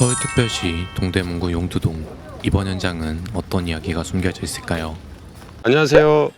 서울특별시 동대문구 용두동, 이번 현장은 어떤 이야기가 숨겨져 있을까요? 안녕하세요.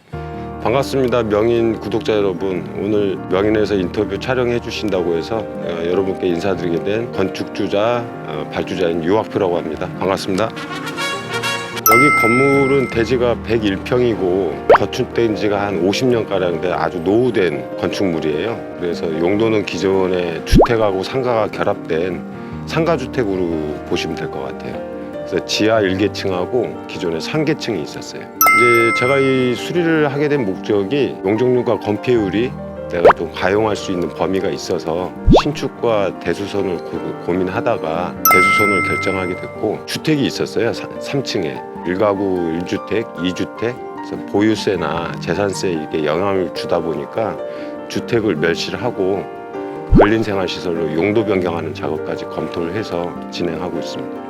반갑습니다. 명인 구독자 여러분, 오늘 명인에서 인터뷰 촬영해 주신다고 해서 여러분께 인사드리게 된 건축주자, 발주자인 유학표라고 합니다. 반갑습니다. 여기 건물은 대지가 101평이고 건축된 지가 한 50년가량 돼 아주 노후된 건축물이에요. 그래서 용도는 기존의 주택하고 상가가 결합된 상가주택으로 보시면 될 것 같아요. 그래서 지하 1계층하고 기존에 3계층이 있었어요. 이제 제가 이 수리를 하게 된 목적이 용적률과 건폐율이 내가 좀 가용할 수 있는 범위가 있어서 신축과 대수선을 고민하다가 대수선을 결정하게 됐고, 주택이 있었어요. 3층에 1가구 1주택, 2주택, 그래서 보유세나 재산세에 이렇게 영향을 주다 보니까 주택을 멸실을 하고 근린생활시설로 용도 변경하는 작업까지 검토를 해서 진행하고 있습니다.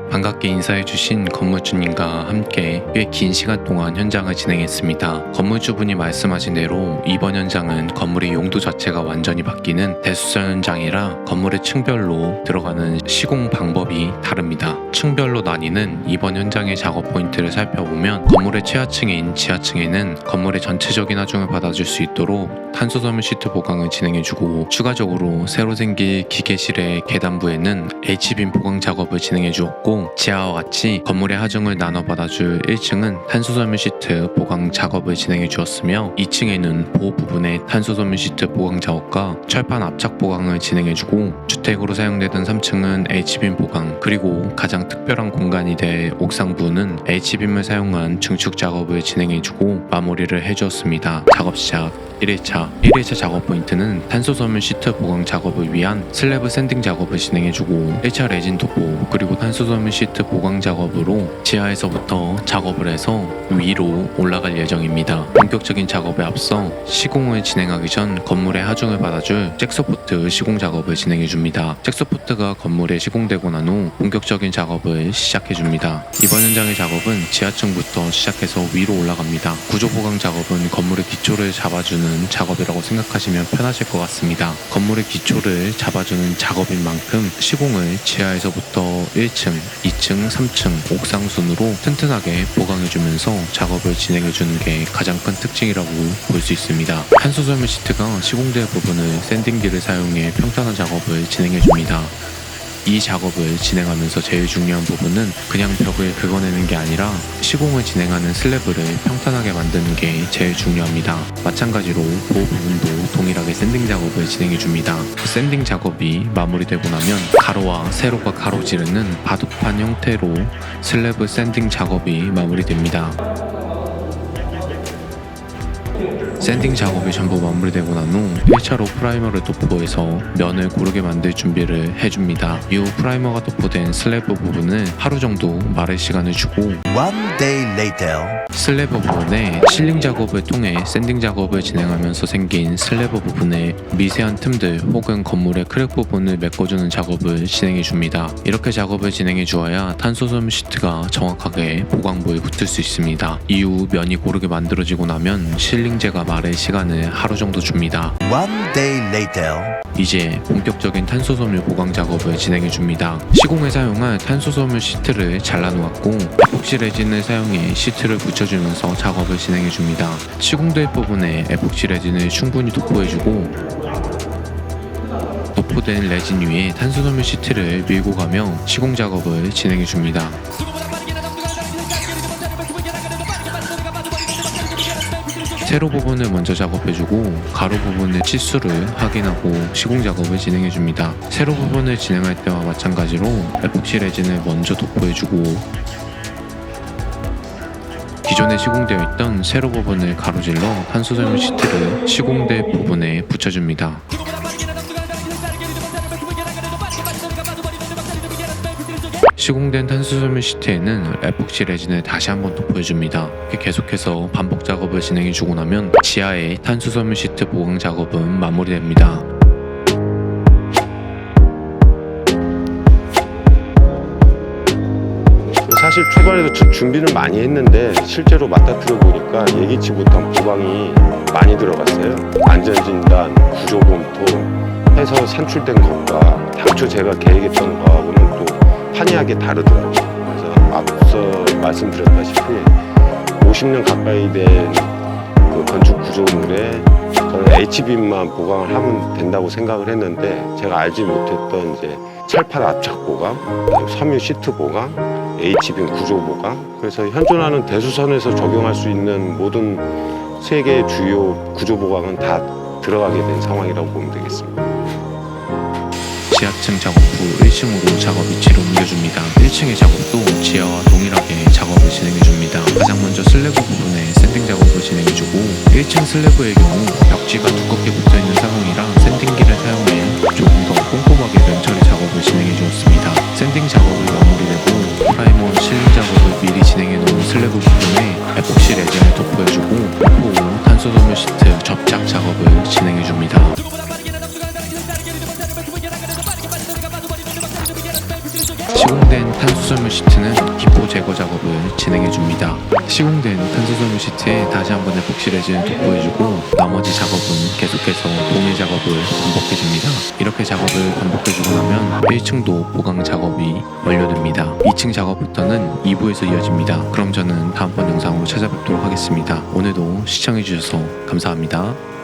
반갑게 인사해주신 건물주님과 함께 꽤 긴 시간 동안 현장을 진행했습니다. 건물주분이 말씀하신 대로 이번 현장은 건물의 용도 자체가 완전히 바뀌는 대수선 현장이라 건물의 층별로 들어가는 시공 방법이 다릅니다. 층별로 나뉘는 이번 현장의 작업 포인트를 살펴보면, 건물의 최하층인 지하층에는 건물의 전체적인 하중을 받아줄 수 있도록 탄소섬유 시트 보강을 진행해주고, 추가적으로 새로 생길 기계실의 계단부에는 H빔 보강 작업을 진행해주었고, 지하와 같이 건물의 하중을 나눠 받아줄 1층은 탄소섬유 시트 보강 작업을 진행해 주었으며, 2층에는 보호 부분에 탄소섬유 시트 보강 작업과 철판 압착 보강을 진행해 주고, 주택으로 사용되던 3층은 H빔 보강, 그리고 가장 특별한 공간이 될 옥상부는 H빔을 사용한 증축 작업을 진행해 주고 마무리를 해 주었습니다. 작업 시작 1일차 작업 포인트는 탄소섬유 시트 보강 작업을 위한 슬래브 샌딩 작업을 진행해주고, 1차 레진 도포 그리고 탄소섬유 시트 보강 작업으로 지하에서부터 작업을 해서 위로 올라갈 예정입니다. 본격적인 작업에 앞서 시공을 진행하기 전 건물의 하중을 받아줄 잭서포트 시공 작업을 진행해줍니다. 잭서포트가 건물에 시공되고 난 후 본격적인 작업을 시작해줍니다. 이번 현장의 작업은 지하층부터 시작해서 위로 올라갑니다. 구조 보강 작업은 건물의 기초를 잡아주는 작업이라고 생각하시면 편하실 것 같습니다. 건물의 기초를 잡아주는 작업인 만큼 시공을 지하에서부터 1층, 2층, 3층, 옥상 순으로 튼튼하게 보강해주면서 작업을 진행해주는 게 가장 큰 특징이라고 볼 수 있습니다. 탄소섬유 시트가 시공될 부분을 샌딩기를 사용해 평탄화 작업을 진행해줍니다. 이 작업을 진행하면서 제일 중요한 부분은 그냥 벽을 긁어내는 게 아니라 시공을 진행하는 슬래브를 평탄하게 만드는 게 제일 중요합니다. 마찬가지로 보호 부분도 동일하게 샌딩 작업을 진행해줍니다. 샌딩 작업이 마무리되고 나면 가로와 세로가 가로지르는 바둑판 형태로 슬래브 샌딩 작업이 마무리됩니다. 샌딩 작업이 전부 마무리되고 난 후 1차로 프라이머를 도포해서 면을 고르게 만들 준비를 해줍니다. 이후 프라이머가 도포된 슬래브 부분을 하루 정도 마를 시간을 주고, One day later. 슬래브 부분에 실링 작업을 통해 샌딩 작업을 진행하면서 생긴 슬래브 부분에 미세한 틈들 혹은 건물의 크랙 부분을 메꿔주는 작업을 진행해줍니다. 이렇게 작업을 진행해주어야 탄소섬유 시트가 정확하게 보강부에 붙을 수 있습니다. 이후 면이 고르게 만들어지고 나면 실링제가 마를 시간을 하루 정도 줍니다. One day later. 이제 본격적인 탄소섬유 보강 작업을 진행해줍니다. 시공에 사용할 탄소섬유 시트를 잘라놓았고, 에폭시 레진을 사용해 시트를 붙여주면서 작업을 진행해줍니다. 시공될 부분에 에폭시 레진을 충분히 도포해주고, 도포된 레진 위에 탄소섬유 시트를 밀고 가며 시공 작업을 진행해줍니다. 세로 부분을 먼저 작업해주고, 가로 부분의 치수를 확인하고 시공 작업을 진행해줍니다. 세로 부분을 진행할 때와 마찬가지로 에폭시 레진을 먼저 도포해주고, 기존에 시공되어 있던 세로 부분을 가로질러 탄소섬유 시트를 시공될 부분에 붙여줍니다. 시공된 탄소섬유 시트에는 에폭시 레진을 다시 한번 도포해줍니다. 이렇게 계속해서 반복 작업을 진행해주고 나면 지하의 탄소섬유 시트 보강 작업은 마무리됩니다. 사실 초반에도 준비를 많이 했는데 실제로 맡아들어 보니까 예기치 못한 보강이 많이 들어갔어요. 안전진단, 구조검토 해서 산출된 것과 당초 제가 계획했던 거하고는 또 판이하게 다르더라고요. 그래서 앞서 말씀드렸다시피 50년 가까이 된 그 건축 구조물에 저는 H빔만 보강을 하면 된다고 생각을 했는데 제가 알지 못했던 이제 철판 압착 보강, 섬유 시트 보강, H빔 구조 보강, 그래서 현존하는 대수선에서 적용할 수 있는 모든 세 개의 주요 구조 보강은 다 들어가게 된 상황이라고 보면 되겠습니다. 지하층 작업 후 1층으로 작업 위치를 옮겨줍니다. 1층의 작업도 지하와 동일하게 작업을 진행해줍니다. 가장 먼저 슬래브 부분에 샌딩 작업을 진행해주고 1층 슬래브의 경우 벽지가 두껍게 붙어있는 상황이라 샌딩기를 사용해 조금 더 꼼꼼하게 면처리 작업을 진행해주었습니다. 샌딩 작업을 마무리되고 프라이머 실링 작업을 미리 진행해놓은 슬래브 부분에 에폭시 레진을 도포해주고 후 탄소섬유 시트 접착 작업을 진행해줍니다. 시공된 탄소섬유 시트는 기포 제거 작업을 진행해줍니다. 시공된 탄소섬유 시트에 다시 한번 에폭시 레진을 도포해주고 나머지 작업은 계속해서 동일 작업을 반복해줍니다. 이렇게 작업을 반복해주고 나면 1층도 보강 작업이 완료됩니다. 2층 작업부터는 2부에서 이어집니다. 그럼 저는 다음번 영상으로 찾아뵙도록 하겠습니다. 오늘도 시청해주셔서 감사합니다.